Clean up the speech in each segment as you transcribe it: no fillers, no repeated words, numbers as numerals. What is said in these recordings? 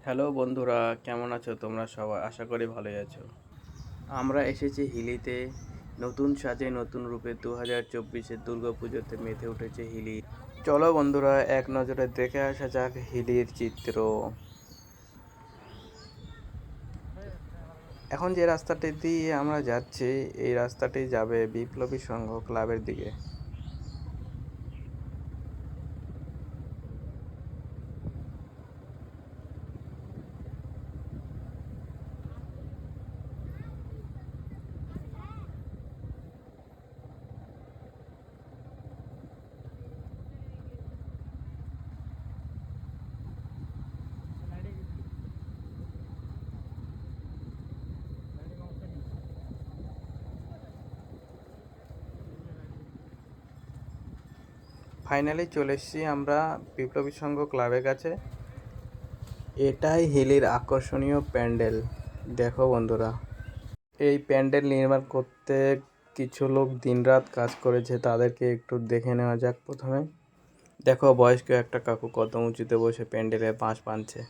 Hello বন্ধুরা, কেমন আছো তোমরা সবাই? আশা করি ভালোই আছো। আমরা এসেছি হিলিতে, নতুন সাজে নতুন রূপে 2024-এর দুর্গাপুজোতে মেতে উঠেছে হিলি। চলো বন্ধুরা, এক নজরে দেখে আসা যাক হিলির চিত্র। এখন যে রাস্তাটি দিয়ে আমরা যাচ্ছি, এই রাস্তাটি যাবে বিপ্লবী সংঘ ক্লাবের দিকে। ফাইনালি চলে এসেছি আমরা বিপ্লবী সংঘ ক্লাবের কাছে। এটাই হিলির আকর্ষণীয় প্যান্ডেল। দেখো বন্ধুরা, এই প্যান্ডেল নির্মাণ করতে কিছু লোক দিনরাত কাজ করেছে, তাদেরকে একটু দেখে নেওয়া যাক। প্রথমে দেখো, বয়স্ক একটা কাকু কত উঁচুতে বসে প্যান্ডেলে বাঁশ বাঁধছে।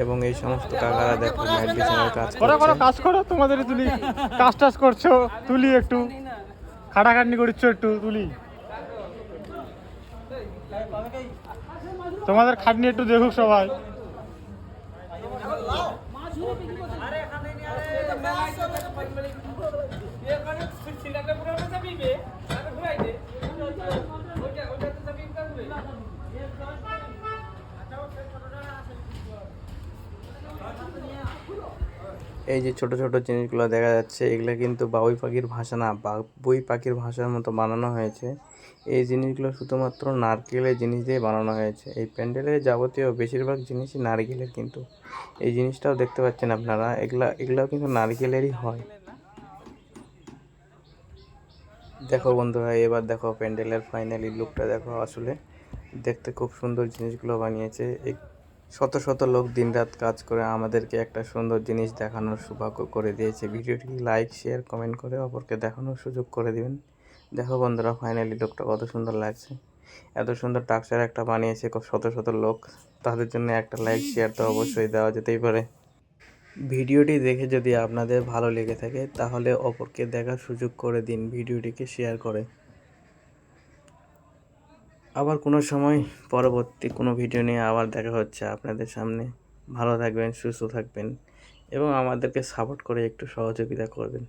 এবং এই সমস্ত কাকারা দেখো ম্যাট বিছানার কাজ করছে। কাজ করো, তোমাদের তুলি কাজ টাজ করছো, তুলি একটু খাটাখাটনি করছো, একটু তুলি তোমাদের খাটনি একটু দেখুক সবাই। এই যে ছোট ছোট জিনিসগুলো দেখা যাচ্ছে, এগুলো কিন্তু বাবুই পাখির ভাষা না, বাবুই পাখির ভাষার মতো বানানো হয়েছে। এই জিনিসগুলো শুধুমাত্র নারকেলের জিনিস দিয়ে বানানো হয়েছে। এই প্যান্ডেলের যাবতীয় বেশিরভাগ জিনিসই নারকেলের, কিন্তু এই জিনিসটাও দেখতে পাচ্ছেন আপনারা, এগুলাও কিন্তু নারকেলেরই হয়। দেখো বন্ধুরা, এবার দেখো প্যান্ডেলের ফাইনালি লুকটা দেখো। আসলে দেখতে খুব সুন্দর জিনিসগুলো বানিয়েছে। এই শত শত লোক দিনরাত কাজ করে আমাদেরকে একটা সুন্দর জিনিস দেখানোর সৌভাগ্য করে দিয়েছে। ভিডিওটি লাইক, শেয়ার, কমেন্ট করে অপরকে দেখানোর সুযোগ করে দিবেন। দেখো বন্ধুরা, ফাইনালি লুকটা কত সুন্দর লাগছে। এত সুন্দর টাকচার একটা বানিয়েছে শত শত লোক, তাদের জন্য একটা লাইক, শেয়ার তো অবশ্যই দেওয়া যেতেই পারে। ভিডিওটি দেখে যদি আপনাদের ভালো লেগে থাকে তাহলে অপরকে দেখার সুযোগ করে দিন, ভিডিওটিকে শেয়ার করে। আবার কোনো সময় পরবর্তী কোনো ভিডিও নিয়ে আবার দেখা হচ্ছে আপনাদের সামনে। ভালো থাকবেন, সুস্থ থাকবেন এবং আমাদেরকে সাপোর্ট করে একটু সহযোগিতা করবেন।